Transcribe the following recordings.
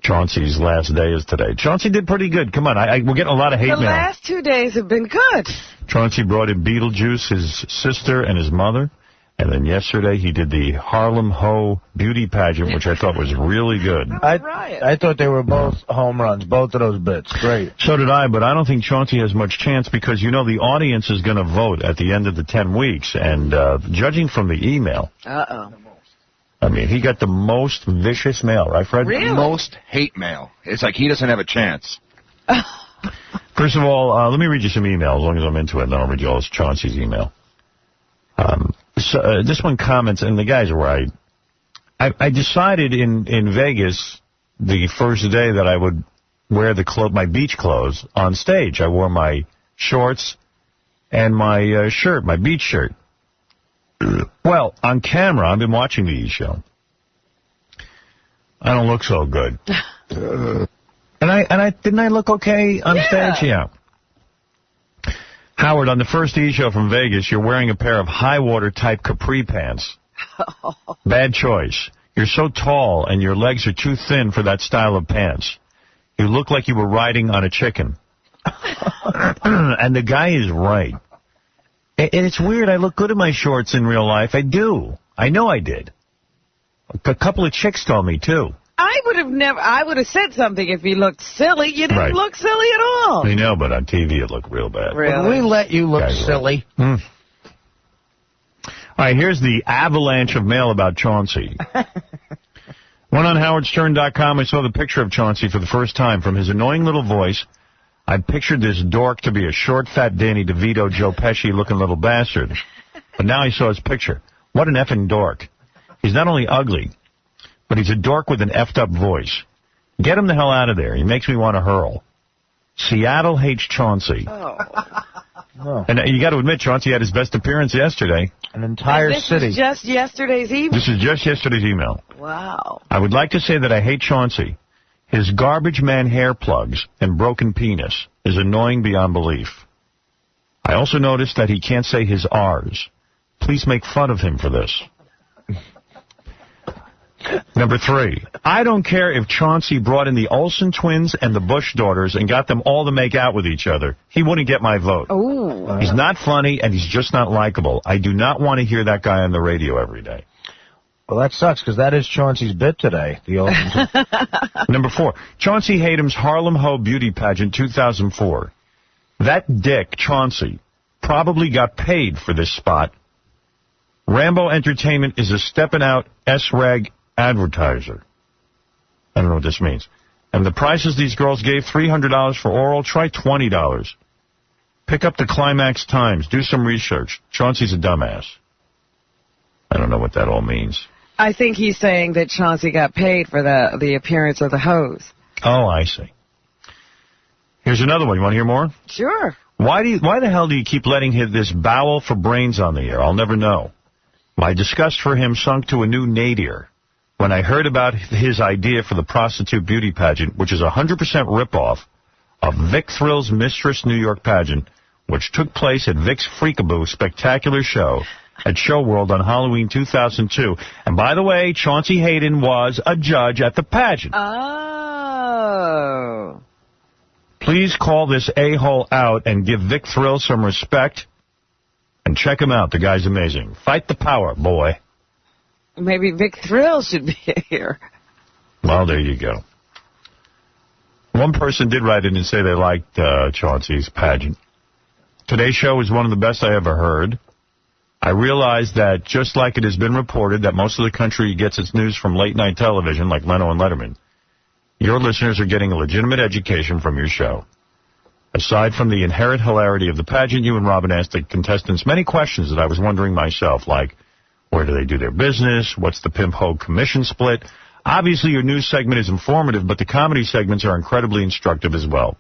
Chauncey's last day is today. Chauncey did pretty good. Come on, we're getting a lot of hate mail. The last 2 days have been good. Chauncey brought in Beetlejuice, his sister, and his mother. And then yesterday he did the Harlem Ho beauty pageant, which I thought was really good. I thought they were both home runs, both of those bits. Great. So did I, but I don't think Chauncey has much chance because, the audience is going to vote at the end of the 10 weeks. And judging from the email... Uh-oh. I mean, he got the most vicious mail, right, Fred? Really? Most hate mail. It's like he doesn't have a chance. First of all, let me read you some emails, as long as I'm into it, and then I'll read you all Chauncey's email. This one comments, and the guy's right. I decided in Vegas the first day that I would wear my beach clothes on stage. I wore my shorts and my shirt, my beach shirt. Well, on camera, I've been watching the E! Show. I don't look so good. Didn't I look okay on stage? Yeah. Howard, on the first E! Show from Vegas, you're wearing a pair of high-water type capri pants. Bad choice. You're so tall and your legs are too thin for that style of pants. You look like you were riding on a chicken. And the guy is right. And it's weird. I look good in my shorts in real life. I do. I know I did. A couple of chicks told me, too. I would have said something if you looked silly. You didn't look silly at all. I know, but on TV it looked real bad. Really? We let you look silly. All right, here's the avalanche of mail about Chauncey. Went on howardstern.com. I saw the picture of Chauncey for the first time. From his annoying little voice, I pictured this dork to be a short, fat Danny DeVito, Joe Pesci-looking little bastard. But now I saw his picture. What an effing dork. He's not only ugly, but he's a dork with an effed up voice. Get him the hell out of there. He makes me want to hurl. Seattle hates Chauncey. Oh. And you got to admit, Chauncey had his best appearance yesterday. An entire city. This is just yesterday's email? This is just yesterday's email. Wow. I would like to say that I hate Chauncey. His garbage man hair plugs and broken penis is annoying beyond belief. I also noticed that he can't say his R's. Please make fun of him for this. Number 3, I don't care if Chauncey brought in the Olsen twins and the Bush daughters and got them all to make out with each other. He wouldn't get my vote. Ooh. He's not funny, and he's just not likable. I do not want to hear that guy on the radio every day. Well, that sucks, because that is Chauncey's bit today. The Olsen. Number 4, Chauncey Hatem's Harlem Ho Beauty Pageant 2004. That dick, Chauncey, probably got paid for this spot. Rambo Entertainment is a stepping-out S-rag advertiser. I don't know what this means. And the prices these girls gave, $300 for oral, try $20. Pick up the Climax Times. Do some research. Chauncey's a dumbass. I don't know what that all means. I think he's saying that Chauncey got paid for the appearance of the hose. Oh, I see. Here's another one. You want to hear more? Sure. Why the hell do you keep letting this bowel for brains on the air? I'll never know. My disgust for him sunk to a new nadir when I heard about his idea for the prostitute beauty pageant, which is a 100% ripoff of Vic Thrill's Mistress New York pageant, which took place at Vic's Freakaboo spectacular show at Show World on Halloween 2002. And by the way, Chauncey Hayden was a judge at the pageant. Oh. Please call this a-hole out and give Vic Thrill some respect. And check him out. The guy's amazing. Fight the power, boy. Maybe Vic Thrill should be here. Well, there you go. One person did write in and say they liked Chauncey's pageant. Today's show is one of the best I ever heard. I realize that just like it has been reported that most of the country gets its news from late-night television like Leno and Letterman, your listeners are getting a legitimate education from your show. Aside from the inherent hilarity of the pageant, you and Robin asked the contestants many questions that I was wondering myself, like, where do they do their business? What's the Pimp Ho commission split? Obviously, your news segment is informative, but the comedy segments are incredibly instructive as well.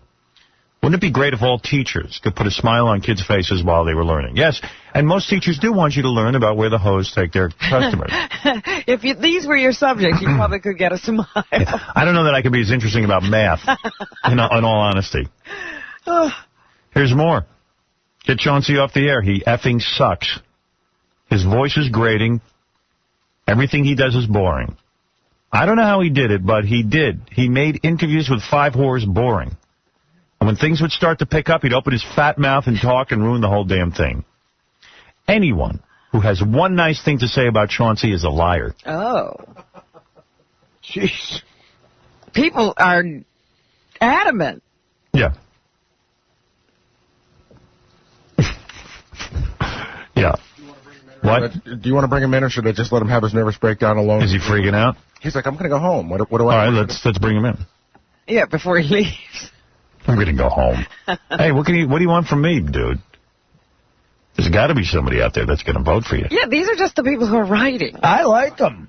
Wouldn't it be great if all teachers could put a smile on kids' faces while they were learning? Yes, and most teachers do want you to learn about where the hoes take their customers. If these were your subjects, you probably could get a smile. I don't know that I could be as interesting about math, in all honesty. Here's more. Get Chauncey off the air. He effing sucks. His voice is grating. Everything he does is boring. I don't know how he did it, but he did. He made interviews with 5 whores boring. And when things would start to pick up, he'd open his fat mouth and talk and ruin the whole damn thing. Anyone who has one nice thing to say about Chauncey is a liar. Oh. Jeez. People are adamant. Yeah. Yeah. What? Do you want to bring him in, or should I just let him have his nervous breakdown alone? Is he freaking out? He's like, I'm going to go home. What do I... All right, let's bring him in. Yeah, before he leaves. I'm going to go home. Hey, what do you want from me, dude? There's got to be somebody out there that's going to vote for you. Yeah, these are just the people who are writing. I like him.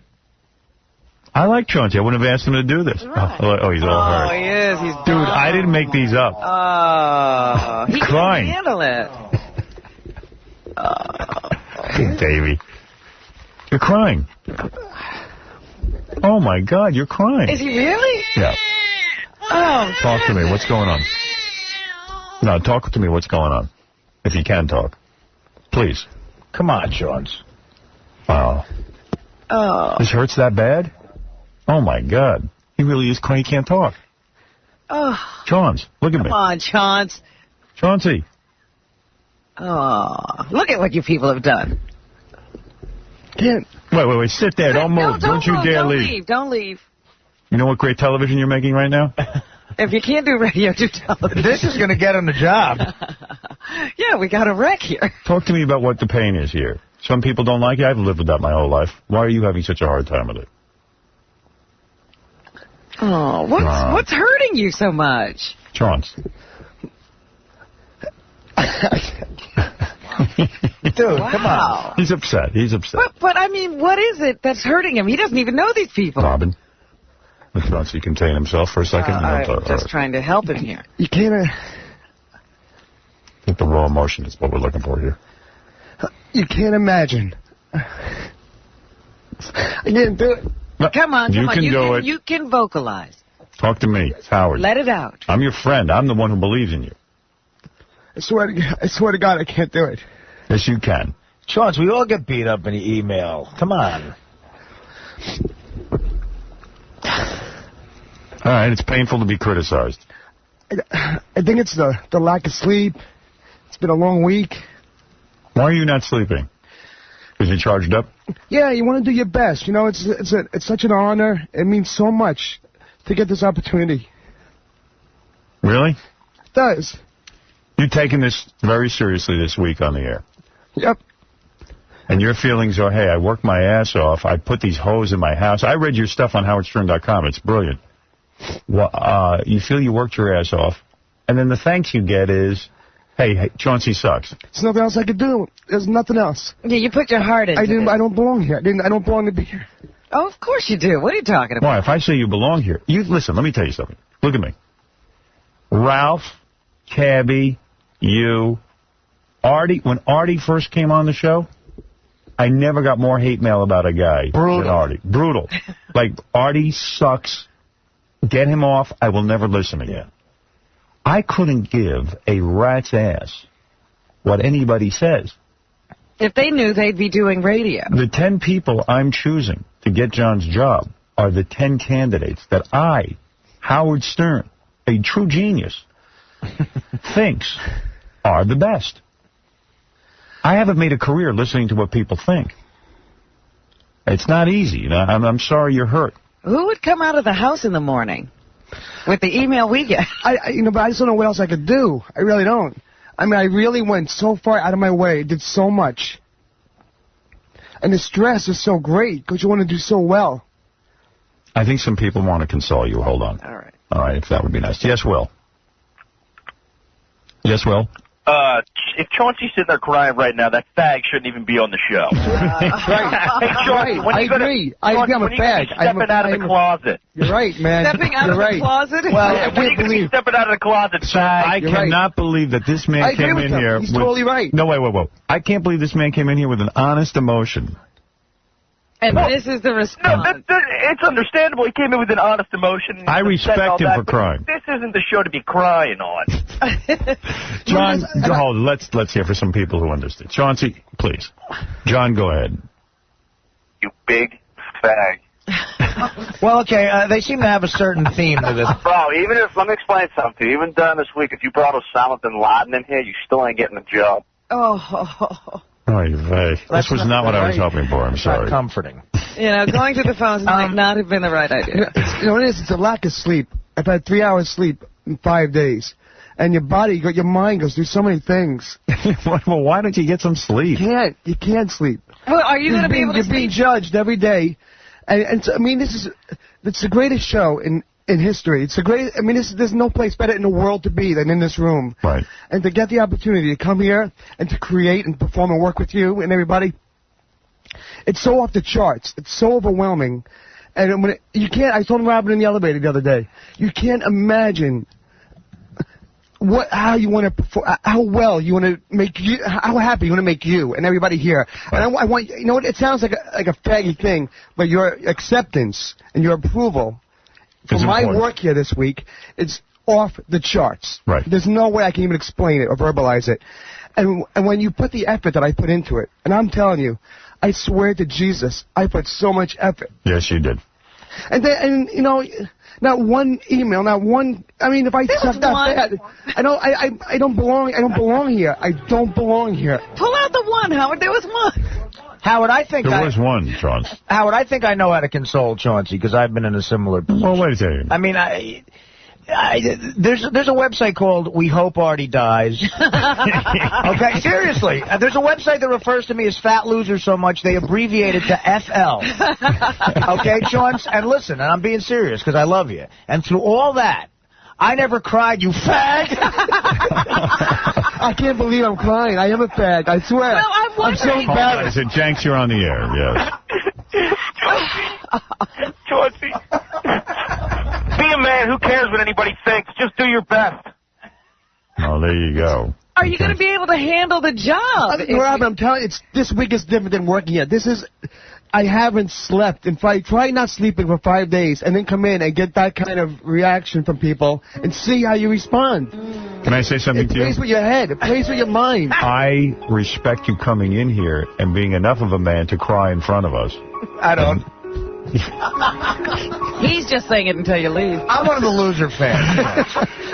I like Chauncey. I wouldn't have asked him to do this. Right. Oh, he's all hurt. Oh, he is. He's Dude, I didn't make these up. Oh, he crying. can't handle it. Davey. You're crying. Oh, my God, you're crying. Is he really? Yeah. Oh. Talk to me. What's going on? No, talk to me. What's going on? If you can talk. Please. Come on, Chaunce. Wow. Oh. This hurts that bad? Oh, my God. He really is crying. He can't talk. Oh. Chaunce, look at me. Come on, Chaunce. Chauncey. Oh. Look at what you people have done. Can't. Wait. Sit there. Don't move. Don't you dare leave. Don't leave. You know what great television you're making right now? If you can't do radio, do television. This is going to get him the job. Yeah, we got a wreck here. Talk to me about what the pain is here. Some people don't like it. I've lived with that my whole life. Why are you having such a hard time with it? Oh, what's hurting you so much? Chaunce. Dude, come on. He's upset. But I mean, what is it that's hurting him? He doesn't even know these people. Robin. Let Chauncey contain himself for a second. I'm just trying to help him here. You can't... I think the raw emotion is what we're looking for here. You can't imagine. I can't do it. Come on. You can do it. You can vocalize. Talk to me. It's Howard. Let it out. I'm your friend. I'm the one who believes in you. I swear to God, I can't do it. Yes, you can. Chaunce, we all get beat up in the email. Come on. All right, it's painful to be criticized. I think it's the lack of sleep. It's been a long week. Why are you not sleeping? Because you're charged up? Yeah, you want to do your best. You know, it's such an honor. It means so much to get this opportunity. Really? It does. You're taking this very seriously this week on the air. Yep. And your feelings are, hey, I worked my ass off. I put these hoes in my house. I read your stuff on howardstern.com. It's brilliant. Well, you feel you worked your ass off. And then the thanks you get is, hey, Chauncey sucks. There's nothing else I could do. There's nothing else. Yeah, you put your heart into it. I don't belong here. I don't belong to be here. Oh, of course you do. What are you talking about? Why? If I say you belong here, listen, let me tell you something. Look at me. Ralph, Cabby, you, Artie. When Artie first came on the show, I never got more hate mail about a guy than Artie. Brutal. Like, Artie sucks. Get him off. I will never listen again. I couldn't give a rat's ass what anybody says. If they knew, they'd be doing radio. The 10 people I'm choosing to get John's job are the 10 candidates that I, Howard Stern, a true genius, thinks are the best. I haven't made a career listening to what people think. It's not easy. You know, I'm sorry you're hurt. Who would come out of the house in the morning with the email we get? But I just don't know what else I could do. I really don't. I mean, I really went so far out of my way, did so much. And the stress is so great because you want to do so well. I think some people want to console you. Hold on. All right. All right, if that would be nice. Yes, Will. Yes, Will. If Chauncey's sitting there crying right now, that fag shouldn't even be on the show. Right. Hey, Chauncey, I agree. I'm a fag. Stepping out of the closet. You're right, man. Stepping out of the closet? Well, I When are you can't going to be believe. stepping out of the closet, fag? I cannot believe that this man I agree came with in him. here. He's totally right. No, wait. I can't believe this man came in here with an honest emotion. And this is the No, response. it's understandable. He came in with an honest emotion. I respect him for crying. This isn't the show to be crying on. John, hold on. Let's hear for some people who understand. Chauncey, please. John, go ahead. You big fag. Well, okay, they seem to have a certain theme to this. Bro, let me explain something to you. Even during this week, if you brought Osama bin Laden in here, you still ain't getting a job. Oh. This was not what I was hoping for. I'm sorry. Not comforting. Going to the phones might not have been the right idea. You know what it is? It's a lack of sleep. I've had 3 hours sleep in 5 days. And your mind goes through so many things. Well, why don't you get some sleep? You can't sleep. Well, are you going to be able to You're being judged every day. And so, I mean, it's the greatest show in history. It's the greatest. I mean, there's no place better in the world to be than in this room. Right. And to get the opportunity to come here and to create and perform and work with you and everybody, it's so off the charts. It's so overwhelming. And you can't. I told Robin in the elevator the other day. You can't imagine how you want to perform, how well you want to make you, how happy you want to make you and everybody here. Right. And I want, you know what? It sounds like a faggy thing, but your acceptance and your approval for my work here this week, it's off the charts. Right. There's no way I can even explain it or verbalize it. And when you put the effort that I put into it, and I'm telling you, I swear to Jesus, I put so much effort. Yes, you did. And you know, not one email, not one. I mean, if I suck that bad, I don't belong. I don't belong here. I don't belong here. Pull out the one, Howard. There was one. Howard, I think there was one, Chaunce. Howard, I think I know how to console Chauncey because I've been in a similar position. Well, wait a second. I mean, there's a website called We Hope Artie Dies. Okay, seriously. There's a website that refers to me as Fat Loser so much they abbreviate it to FL. Okay, Chaunce? And listen, and I'm being serious because I love you. And through all that, I never cried, you fag! I can't believe I'm crying. I am a fag, I swear. Well, I'm so embarrassed. Jenks, you're on the air, yes. Chauncey. Be a man. Who cares what anybody thinks? Just do your best. Oh, there you go. Are you going to be able to handle the job? Robin, I'm telling you, this week is different than working here. I haven't slept. In fact, try not sleeping for 5 days and then come in and get that kind of reaction from people and see how you respond. Can I say something to you? It plays with your head. It plays with your mind. I respect you coming in here and being enough of a man to cry in front of us. I don't. He's just saying it until you leave. I'm one of the loser fans.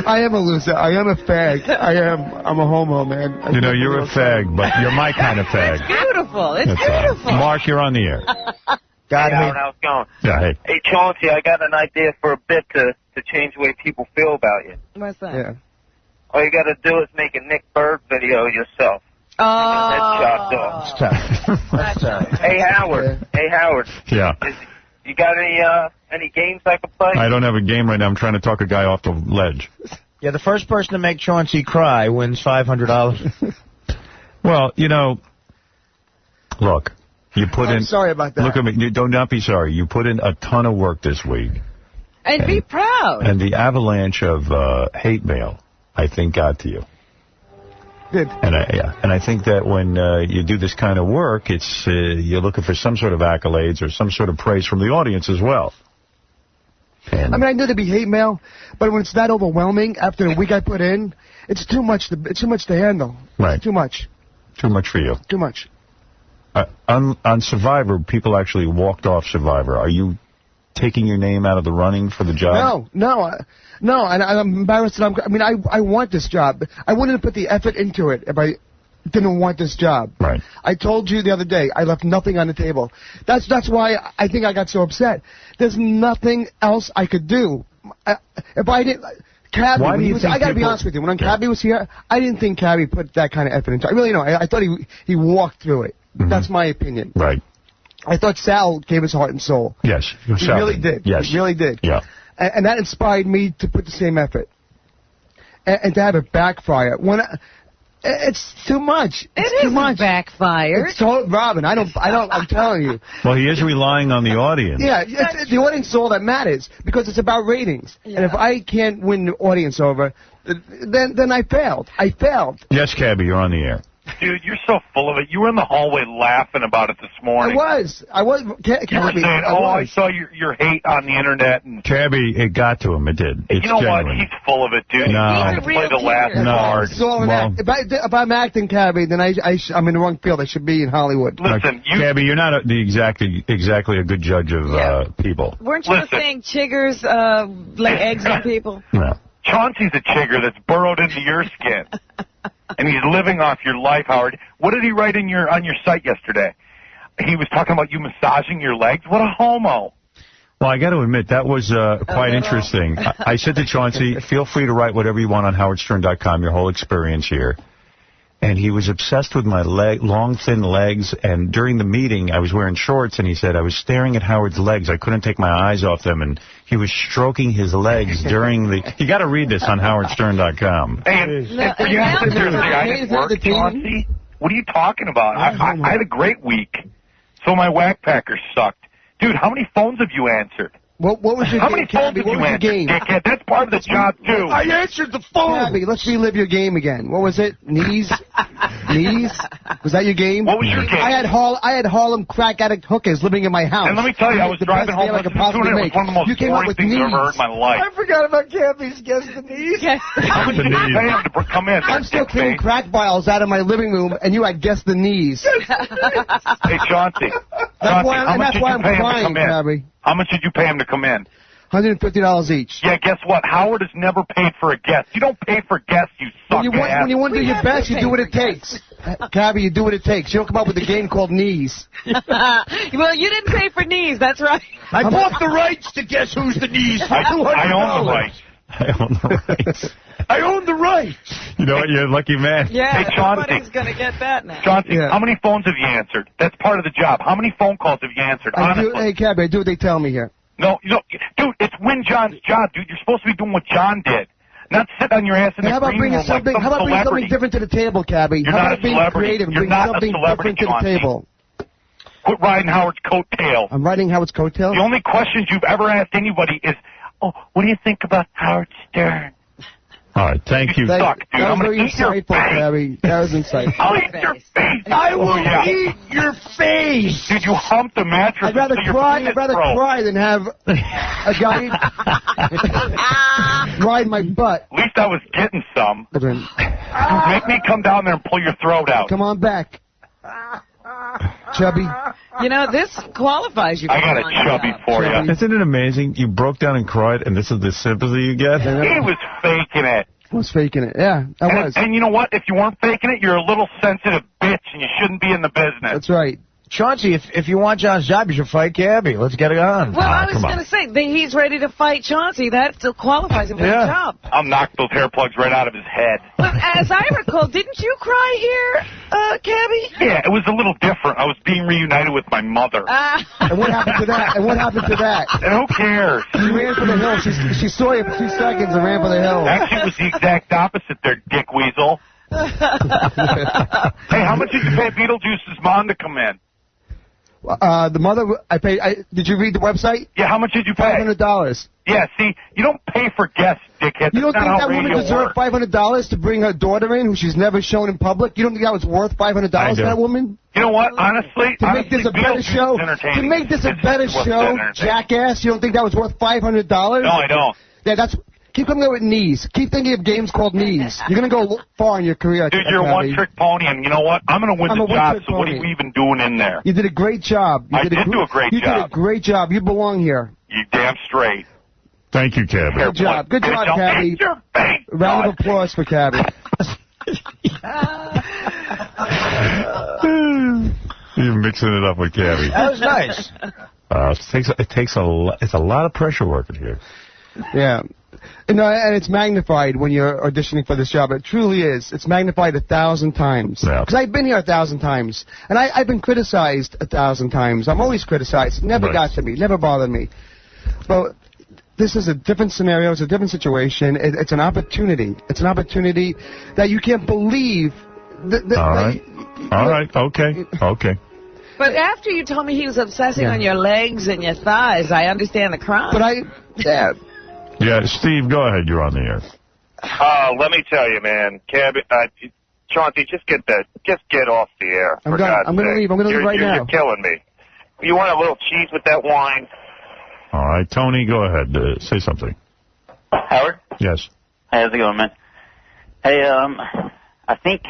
I am a loser. I am a fag. I'm a homo, man. You know, you're a fag, but you're my kind of fag. It's beautiful. It's beautiful. Mark, you're on the air. Hey, Howard, how's it going? Yeah, hey. Hey, Chauncey, I got an idea for a bit to change the way people feel about you. What's that? Yeah. All you got to do is make a Nick Berg video yourself. Head chopped off. That's tough. Hey, Howard. Hey, Howard. Yeah. You got any games I can play? I don't have a game right now. I'm trying to talk a guy off the ledge. Yeah, the first person to make Chauncey cry wins $500. Well, you know, look, you put in... I'm sorry about that. Look at me. Do not be sorry. You put in a ton of work this week. And be proud. And the avalanche of hate mail, I think, got to you. Did. And I think that when you do this kind of work, it's you're looking for some sort of accolades or some sort of praise from the audience as well. And I mean, I knew there'd be hate mail, but when it's that overwhelming after the week I put in, it's too much to handle. Right. It's too much. Too much for you. Too much. On Survivor, people actually walked off Survivor. Are you taking your name out of the running for the job? No, and I'm embarrassed that I want this job. I wouldn't have put the effort into it if I didn't want this job. Right. I told you the other day, I left nothing on the table. That's why I think I got so upset. There's nothing else I could do. If I didn't... Cabby, I got to be honest with you. When Cabby was here, I didn't think Cabby put that kind of effort into it. I really don't. I thought he walked through it. Mm-hmm. That's my opinion. Right. I thought Sal gave his heart and soul. Yes. He really did. Yes. He really did. Yeah. And that inspired me to put the same effort. And to have it backfire. It's too much. It's too much. Backfire. It's Robin, I'm telling you. Well, he is relying on the audience. Yeah, the audience is all that matters because it's about ratings. Yeah. And if I can't win the audience over, then I failed. Yes, Cabby, you're on the air. dude, you're so full of it. You were in the hallway laughing about it this morning. I was. You were saying, I saw your hate on the internet. And Cabby, it got to him. It did. It's you know genuine. what? He's full of it, dude. No. He's trying to play the last card. It's all an act. If I'm acting, Cabby, then I'm in the wrong field. I should be in Hollywood. Listen, Cabby, you're not exactly a good judge of people. Weren't you saying chiggers lay eggs on people? No. Chauncey's a chigger that's burrowed into your skin. And he's living off your life, Howard. What did he write on your site yesterday? He was talking about you massaging your legs. What a homo. Well, I got to admit, that was quite interesting. I said to Chauncey, feel free to write whatever you want on howardstern.com, your whole experience here. And he was obsessed with my long, thin legs. And during the meeting, I was wearing shorts, and he said I was staring at Howard's legs. I couldn't take my eyes off them, and he was stroking his legs during the... You got to read this on howardstern.com. Hey, I work, Chauncey. What are you talking about? I had a great week. So my whack packers sucked. Dude, how many phones have you answered? What was your How game, many phones Cabby? have What you was your answered, game? dickhead? That's part of the job, too. I answered the phone. Cabby, let's relive your game again. What was it? Knees? Knees? Was that your game? What was your game? I had Harlem crack addict hookers living in my house. And let me tell you, I was driving home like listening to it. It was one of the most boring things I've ever heard in my life. I forgot about Cabby's Guess the Knees. How much did you pay him to come in? I'm still cleaning crack vials out of my living room, and you had Guess the Knees. Hey, Chauncey. That's why I'm crying, Cabby. How much did you pay him to come in? $150 each. Yeah, guess what? Howard has never paid for a guest. You don't pay for guests, you suck ass. When you want to do your best, you do what it takes. Cabby, you do what it takes. You don't come up with a game called Knees. Well, you didn't pay for knees, that's right. I bought the rights to Guess Who's the Knees. I own the rights. I own the rights. I own the rights. You know what? You're a lucky man. Yeah, hey, Chauncey. everybody's going to get that now. Chauncey, how many phones have you answered? That's part of the job. How many phone calls have you answered? Hey, Cabby, I do what they tell me here. No, dude, it's Win John's job, dude. You're supposed to be doing what John did. Not sit on your ass in the green room like some celebrity. How about bringing something different to the table, Cabby? You're how not about a being celebrity. creative and You're bring not something a celebrity, different to the table? Quit riding Howard's coattail. I'm riding Howard's coattail? The only questions you've ever asked anybody is, oh, what do you think about Howard Stern? All right, thank you. You suck, dude. That was I'm going to very eat your insightful, face. Cabby. That was insightful. I'll eat your face. I will eat your face. Did you hump the mattress? I'd rather cry than have a guy ride my butt. At least I was getting some. Make me come down there and pull your throat out. Come on back. Chubby. You know, this qualifies you for I got a chubby for you. Isn't it amazing? You broke down and cried, and this is the sympathy you get? He was faking it. I was faking it. Yeah, I was. And you know what? If you weren't faking it, you're a little sensitive bitch, and you shouldn't be in the business. That's right. Chauncey, if you want John's job, you should fight Cabby. Let's get it on. Well, I was going to say, he's ready to fight Chauncey. That still qualifies him for the job. I'll knock those hair plugs right out of his head. But as I recall, didn't you cry here, Cabby? Yeah, it was a little different. I was being reunited with my mother. And what happened to that? And who cares? She ran for the hill. She saw you for 2 seconds and ran for the hill. Actually, it was the exact opposite there, dick weasel. Hey, how much did you pay Beetlejuice's mom to come in? The mother, I paid. Did you read the website? Yeah, how much did you pay? $500. Yeah, see, you don't pay for guests, dickhead. You don't That's think not that woman deserved $500 to bring her daughter in, who she's never shown in public? You don't think that was worth $500 to that woman? You know what? Honestly, to make this a better show, jackass. You don't think that was worth $500? No, I don't. Yeah, that's. Keep coming up with knees. Keep thinking of games called knees. You're going to go far in your career. Dude, you're a one-trick pony, and you know what? I'm going to win the job, so what are you even doing in there? You did a great job. I did do a great job. You did a great job. You belong here. You damn straight. Thank you, Cabby. Good job. Good job, Cabby. Round of applause for Cabby. You're mixing it up with Cabby. That was nice. It's a lot of pressure working here. Yeah. And it's magnified when you're auditioning for this job. It truly is. It's magnified 1,000 times. Because I've been here 1,000 times. And I've been criticized 1,000 times. I'm always criticized. Never got to me. Never bothered me. But this is a different scenario. It's a different situation. It's an opportunity. It's an opportunity that you can't believe. All right. Okay. But after you told me he was obsessing on your legs and your thighs, I understand the crime. But Yeah, Steve, go ahead. You're on the air. Let me tell you, man, Cabby, Chauncey, just get off the air. I'm going to leave. I'm going to leave right now. You're killing me. You want a little cheese with that wine? All right, Tony, go ahead. Say something. Howard? Yes. Hey, how's it going, man? Hey, I think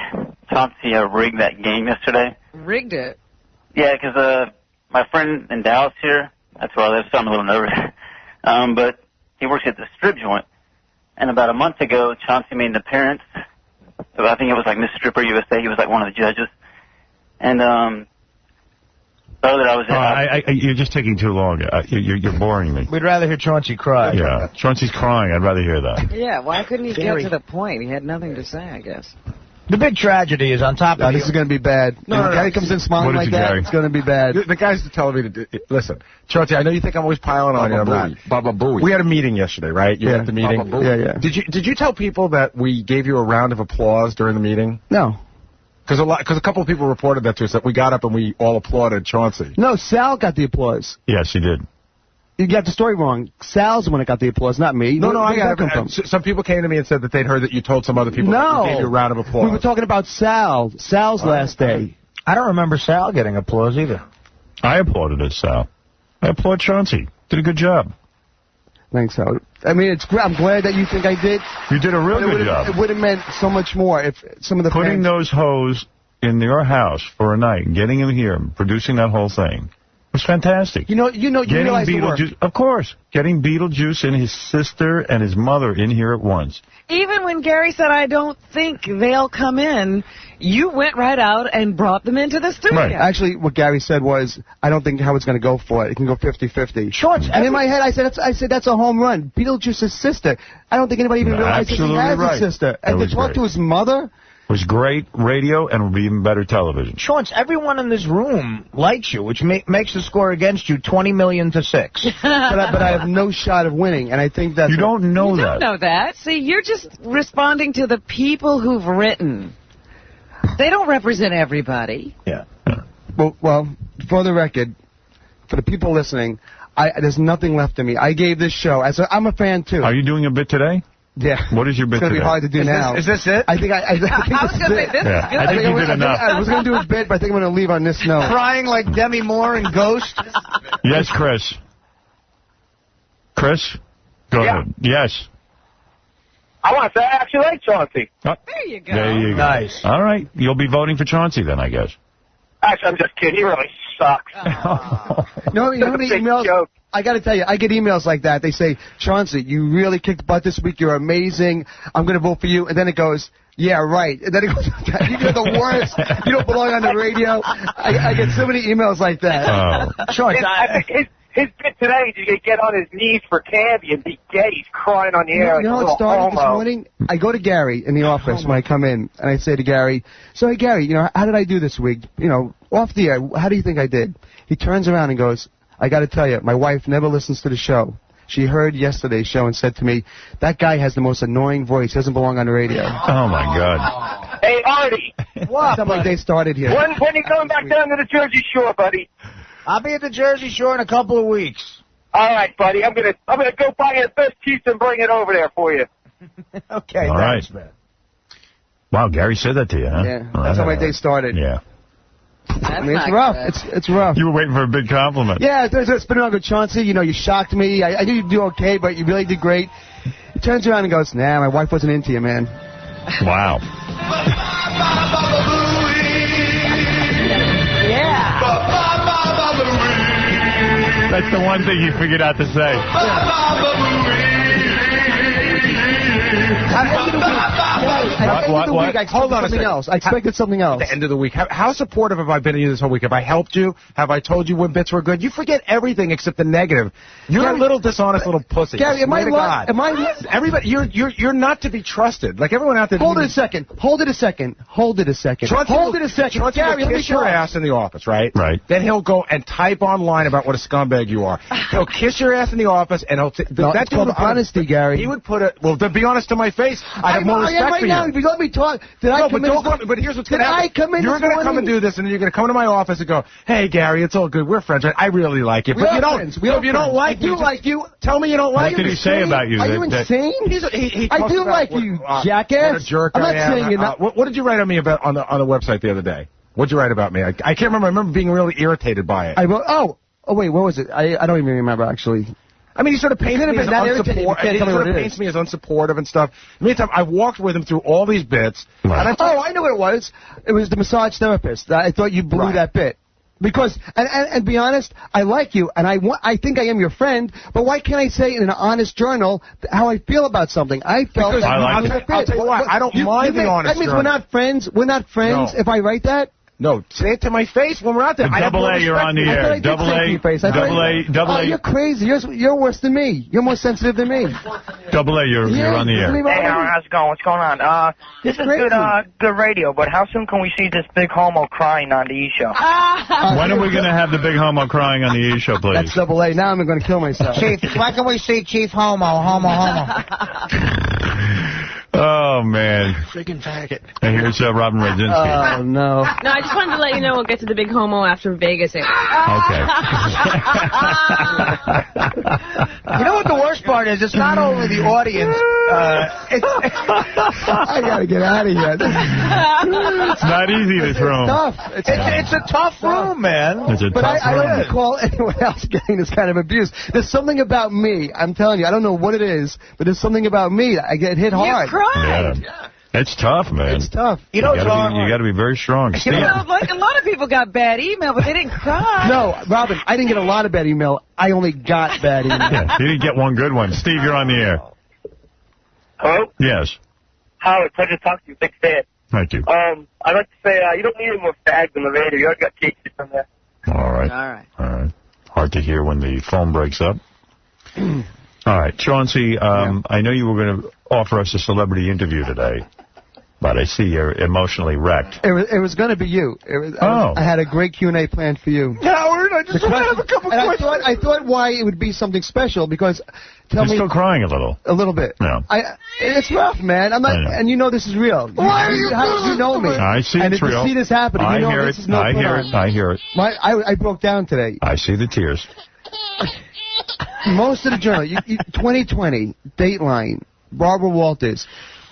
Chauncey rigged that game yesterday. Rigged it? Yeah, because my friend in Dallas here, that's where I live, so I'm a little nervous. But he works at the strip joint. And about a month ago, Chauncey made an appearance. So I think it was like Miss Stripper USA. He was like one of the judges. And you're just taking too long. You're boring me. We'd rather hear Chauncey cry. Yeah, Chauncey's crying. I'd rather hear that. Yeah, why couldn't he get to the point? He had nothing to say, I guess. The big tragedy is on top of this is going to be bad. No, Gary comes in smiling like that, it's going to be bad. The guy's telling me to listen, Chauncey, I know you think I'm always piling on you. I'm not. Baba Booey. We had a meeting yesterday, right? You were at the meeting? Yeah. Did you tell people that we gave you a round of applause during the meeting? No. Because a couple of people reported that to us, that we got up and we all applauded Chauncey. No, Sal got the applause. Yes, he did. You got the story wrong. Sal's the one that got the applause, not me. No, I got it. Some people came to me and said that they'd heard that you told some other people that we gave you a round of applause. We were talking about Sal's last day. I don't remember Sal getting applause either. I applauded it, Sal. I applaud Chauncey. Did a good job. Thanks, Howard. I mean, I'm glad that you think I did. You did a real good job. It would have meant so much more if some of the putting those hoes in your house for a night, and getting them here, and producing that whole thing was fantastic. You realize the work. Of course. Getting Beetlejuice and his sister and his mother in here at once. Even when Gary said, I don't think they'll come in, you went right out and brought them into the studio. Right. Actually, what Gary said was, I don't think Howard's going to go for it. It can go 50-50. And in my head, I said that's a home run. Beetlejuice's sister. I don't think anybody even realizes he has a sister. And to talk to his mother... It was great radio and would be even better television. Chaunce, everyone in this room likes you, which makes the score against you 20 million to 6. but I have no shot of winning, and I think that's... You don't know that. You don't know that. See, you're just responding to the people who've written. They don't represent everybody. Yeah. Well, for the record, for the people listening, there's nothing left of me. I gave this show... I'm a fan, too. Are you doing a bit today? Yeah. What is your bit It's going to be hard to do now. Is this it? I think I was going to say, this is good. I think you did enough. I was going to do a bit, but I think I'm going to leave on this note. Crying like Demi Moore in Ghost? Yes, Chris. Chris? Go ahead. Yes. I want to say I actually like Chauncey. There you go. There you go. Nice. All right. You'll be voting for Chauncey then, I guess. Actually, I'm just kidding. He really sucks. You know how many emails? Joke. I got to tell you, I get emails like that. They say, Chauncey, you really kicked butt this week. You're amazing. I'm going to vote for you. And then it goes, yeah, right. And then it goes, you're the worst. You don't belong on the radio. I get so many emails like that. Oh. His bit today is to get on his knees for candy and be gay. He's crying on the air. You know what started this morning? I go to Gary in the office when I come in, and I say to Gary, so, hey, Gary, how did I do this week? Off the air, how do you think I did? He turns around and goes, I got to tell you, my wife never listens to the show. She heard yesterday's show and said to me, that guy has the most annoying voice. He doesn't belong on the radio. Oh, my God. Hey, Artie. What? Something like they started here. When are you coming back down to the Jersey Shore, buddy? I'll be at the Jersey Shore in a couple of weeks. All right, buddy. I'm gonna go buy you the best pizza and bring it over there for you. Okay, all thanks, right. man. Wow, Gary said that to you, huh? Yeah, that's how my day started. Yeah. I mean, it's rough. It's rough. You were waiting for a big compliment. Yeah, it's been on good, Chauncey. You shocked me. I knew you'd do okay, but you really did great. He turns around and goes, nah, my wife wasn't into you, man. Wow. Yeah. That's the one thing you figured out to say. What? I expected something else. At the end of the week. How supportive have I been of you this whole week? Have I helped you? Have I told you when bits were good? You forget everything except the negative. You're a little dishonest little pussy. Gary, am I everybody, you're not to be trusted. Like everyone out there. Hold it a second. Gary, he'll kiss your ass in the office, right? Right. Then he'll go and type online about what a scumbag you are. He'll kiss your ass in the office, and he'll... That's called honesty, Gary. He would put it... Well, to be honest to my face, I have more respect for you. If you let me we talk? Did I come in? But here's what's going to happen. Did I come in? You're going to come and do this, and then you're going to come to my office and go, "Hey, Gary, it's all good. We're friends. I really like you." But you don't. If you don't like me, like you, tell me you don't like me. What did he say about you? Are you insane? I do like you, jackass. What a jerk I'm I not am. saying you're not. What did you write on me about on the website the other day? What did you write about me? I can't remember. I remember being really irritated by it. I wrote. Oh, wait. What was it? I don't even remember actually. I mean, he sort of paints me as unsupportive and stuff. Meantime, I walked with him through all these bits. Right. And I know what it was. It was the massage therapist. I thought you blew that bit. Because, and be honest, I like you, and I think I am your friend, but why can't I say in an honest journal how I feel about something? I felt because I'll tell you what, I don't mind the honest That means journal. we're not friends? We're not friends if I write that? No, say it to my face when we're out there. Double A, you're on the air. Double A. You're crazy. You're worse than me. You're more sensitive than me. Double A, you're on the air. Hey, how's it going? What's going on? This is good radio, but how soon can we see this big homo crying on the E! Show? When are we going to have the big homo crying on the E! Show, please? That's Double A. Now I'm going to kill myself. Chief, when can we see Chief Homo? Oh, man. Freaking faggot. And here's Robin Radzinski. Oh, no. No, I just wanted to let you know we'll get to the big homo after Vegas. Okay. You know what the worst part is? It's not only the audience. I got to get out of here. It's not easy, this room. It's a tough room, man. It's a but tough I room. don't recall anyone else getting this kind of abuse. There's something about me. I'm telling you, I don't know what it is, but there's something about me. I get hit hard. You cried. Yeah. It's tough, man. It's tough. You got to be very strong. You know, like a lot of people got bad email, but they didn't cry. No, Robin, I didn't get a lot of bad email. I only got bad email. Yeah, you didn't get one good one. Steve, you're on the air. Hello? Yes. Howard, pleasure to talk to you. Big fan. Thank you. I'd like to say you don't need any more fags on the radio. You already got cases from there. All right. Hard to hear when the phone breaks up. All right. Chauncey, I know you were going to offer us a celebrity interview today, but I see you're emotionally wrecked. It was going to be you. I had a great Q&A planned for you. Howard, I just want to have a couple questions. I thought why it would be something special, because You're still crying a little. A little bit. No. It's rough, man. I'm not, and you know this is real. Why are you know me. I see it's real. And to see this happening, I you know hear this it. is no I hear it. I hear it. I broke down today. I see the tears. Most of the journal, 2020, Dateline, Barbara Walters,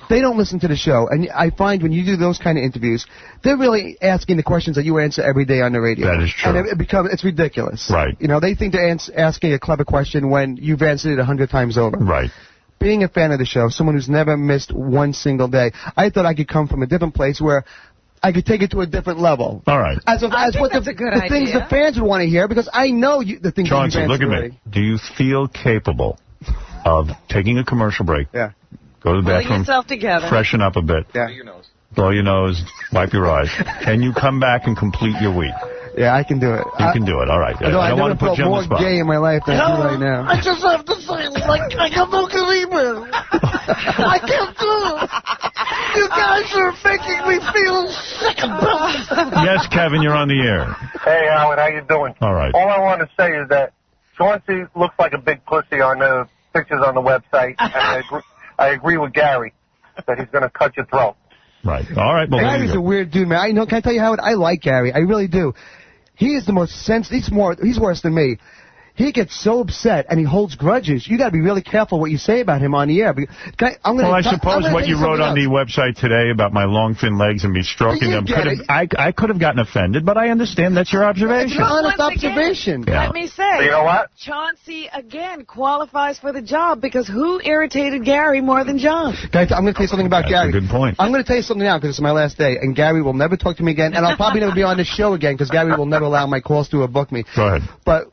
they don't listen to the show. And I find when you do those kind of interviews, they're really asking the questions that you answer every day on the radio. That is true. And it's ridiculous. Right. You know, they think they're asking a clever question when you've answered it 100 times over. Right. Being a fan of the show, someone who's never missed one single day, I thought I could come from a different place where I could take it to a different level. All right. As what the things the fans would want to hear, because I know the things Chauncey, that you've look at already. me. Do you feel capable of taking a commercial break? Yeah. Go to the bathroom. Pull yourself together. Freshen up a bit. Yeah. Blow your nose. Wipe your eyes. Can you come back and complete your week? Yeah, I can do it. You can do it. All right. I don't want to put you on the spot. I've never felt more gay in my life than I do right now. I just have to say, I got no good email. I can't do it. You guys are making me feel sick about it. Yes, Kevin, you're on the air. Hey, Howard, how you doing? All right. All I want to say is that Chauncey looks like a big pussy on the pictures on the website, and I agree with Gary that he's going to cut your throat. Right. All right. Well, Gary's a weird dude, man. Can I tell you, Howard? I like Gary. I really do. He is the most sensitive. He's worse than me. He gets so upset and he holds grudges. You got to be really careful what you say about him on the air. I suppose what you wrote on the website today about my long, thin legs and me stroking them, I could have gotten offended, but I understand that's your observation. It's an honest observation. Let me say, you know what? Chauncey, again, qualifies for the job because who irritated Gary more than John? I'm going to tell you something about Gary. That's a good point. I'm going to tell you something now because it's my last day, and Gary will never talk to me again, and I'll probably never be on this show again because Gary will never allow my calls to book me. Go ahead. But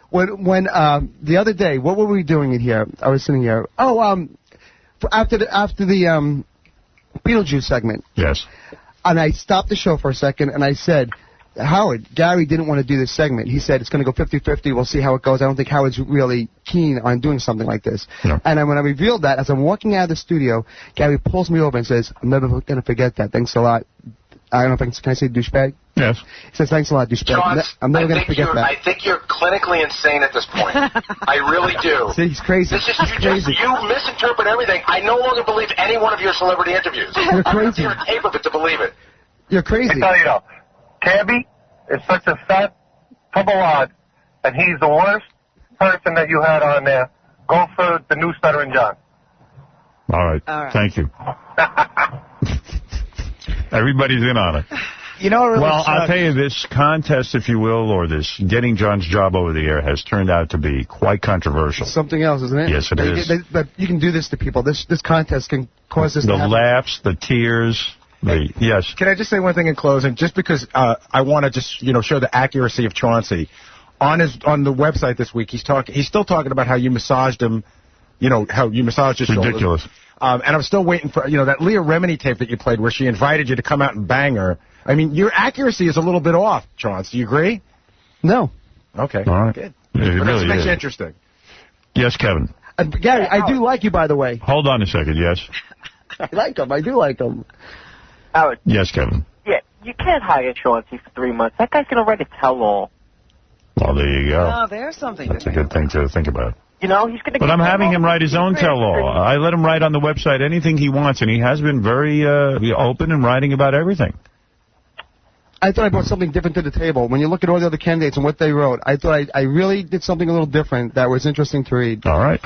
when the other day, what were we doing in here? I was sitting here. After the Beetlejuice segment. Yes. And I stopped the show for a second, and I said, Howard, Gary didn't want to do this segment. He said it's going to go 50-50. We'll see how it goes. I don't think Howard's really keen on doing something like this. No. And when I revealed that, as I'm walking out of the studio, Gary pulls me over and says, I'm never going to forget that. Thanks a lot. I don't know if can I say douchebag? Yes. He says, thanks a lot, douchebag. Chaunce, I'm never going to forget that. I think you're clinically insane at this point. I really do. See, he's crazy. This is you misinterpret everything. I no longer believe any one of your celebrity interviews. You're crazy. You're a tape of it to believe it. You're crazy. I tell you, though, Cabby is such a fat fubalad, and he's the worst person that you had on there. Go for the new Stuttering John. All right. Thank you. Everybody's in on it. You know, really well, I'll tell you, this contest, if you will, or this getting John's job over the air has turned out to be quite controversial. Something else, isn't it? Yes, it is. But you can do this to people. This contest can cause this to happen. The laughs, the tears. Yes. Can I just say one thing in closing? Just because I want to just show the accuracy of Chauncey. On the website this week, he's still talking about how you massaged him. How you massaged his shoulders. Ridiculous. And I'm still waiting for that Leah Remini tape that you played where she invited you to come out and bang her. I mean, your accuracy is a little bit off, Chaunce. Do you agree? No. Okay. All right. Good. It really makes is. it interesting. Yes, Kevin. Gary, I do like you, by the way. Hold on a second. Yes. I like him. I do like him. Howard. Yes, Kevin. Yeah, you can't hire Chauncey for 3 months. That guy's going to write a tell-all. Well, there you go. Oh, there's something. That's a good thing to think about. He's going to. But I'm having him write his own tell-all. I let him write on the website anything he wants, and he has been very open and writing about everything. I thought I brought something different to the table. When you look at all the other candidates and what they wrote, I thought I really did something a little different that was interesting to read. All right.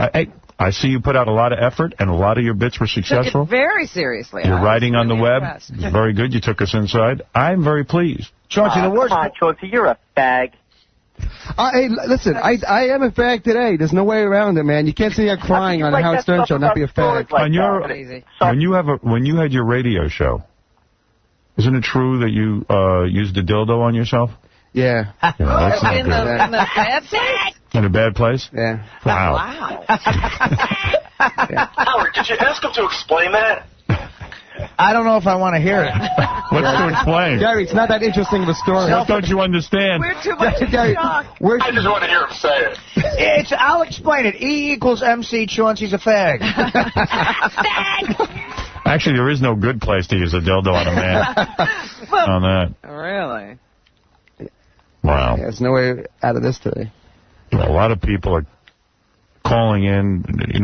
I see you put out a lot of effort, and a lot of your bits were successful. Took it very seriously. You're writing on the web. Impressed. Very good. You took us inside. I'm very pleased. Chauncey, the worst. Come on, Chauncey, you're a fag. Hey, listen, I am a fag today. There's no way around it, man. You can't sit here crying on a Howard Stern show and not be a fag. When you had your radio show, isn't it true that you used a dildo on yourself? Yeah. In the bad place? In a bad place? Yeah. Wow. Howard, did you ask him to explain that? I don't know if I want to hear it. What's to explain? Gary, it's not that interesting of a story. What don't you understand? We're too much in shock. I just want to hear him say it. I'll explain it. E equals MC. Chauncey's a fag. Actually, there is no good place to use a dildo on a man. On that. Really? Yeah, Wow. there's no way out of this today. A lot of people are calling in.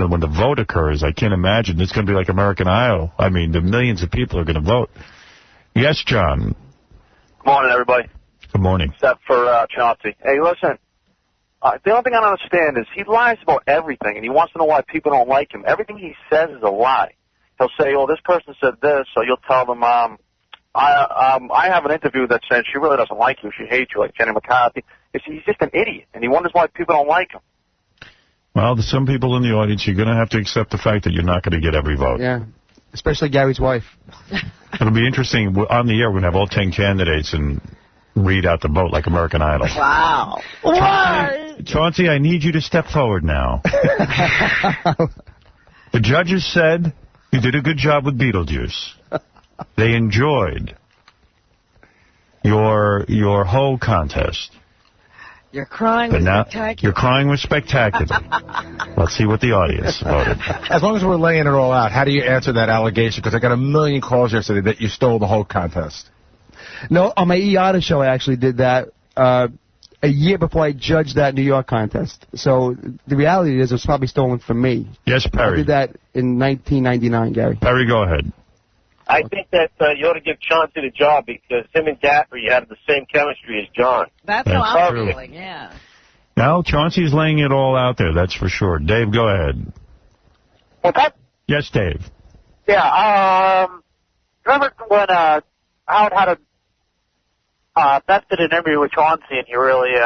When the vote occurs, I can't imagine. It's going to be like American Idol. I mean, the millions of people are going to vote. Yes, John. Good morning, everybody. Good morning. Except for Chauncey. Hey, listen. The only thing I don't understand is he lies about everything, and he wants to know why people don't like him. Everything he says is a lie. He'll say, this person said this, so you'll tell them, I have an interview that said she really doesn't like you. She hates you, like Jenny McCarthy. He's just an idiot, and he wonders why people don't like him. Well, there's some people in the audience, you're going to have to accept the fact that you're not going to get every vote. Yeah, especially Gary's wife. It'll be interesting. On the air, we're going to have all 10 candidates and read out the vote like American Idol. Wow. Why? Chauncey, I need you to step forward now. The judges said you did a good job with Beetlejuice. They enjoyed your whole contest. Your crying But was now, spectacular. your crying was spectacular. Let's see what the audience voted. As long as we're laying it all out, how do you answer that allegation? Because I got a million calls yesterday that you stole the whole contest. No, on my EATA show, I actually did that a year before I judged that New York contest. So the reality is it was probably stolen from me. Yes, Perry. I did that in 1999, Gary. Perry, go ahead. I think that you ought to give Chauncey the job because him and Gaffrey had the same chemistry as John. That's how I'm feeling, yeah. Now, Chauncey's laying it all out there, that's for sure. Dave, go ahead. What's that? Yes, Dave. Yeah, remember when Howard had a vested interview with Chauncey and you really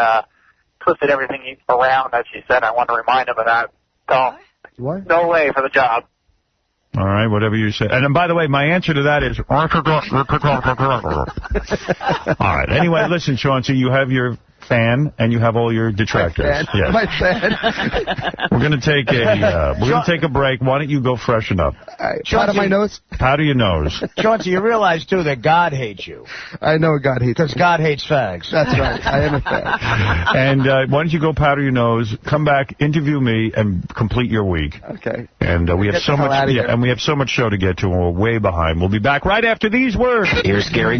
twisted everything around, as you said? I want to remind him of that. So, what? No way for the job. All right, whatever you say. And by the way, my answer to that is... All right. Anyway, listen, Chauncey, you have your fan and you have all your detractors. Yes. My fan. We're going to take a break. Why don't you go freshen up? Powder my nose. Powder your nose. Chauncey, you realize, too, that God hates you. I know God hates Because God hates fags. That's right. I am a fag. And why don't you go powder your nose, come back, interview me, and complete your week. Okay. And we have so much, and we have so much show to get to, and we're way behind. We'll be back right after these words. Here's Gary.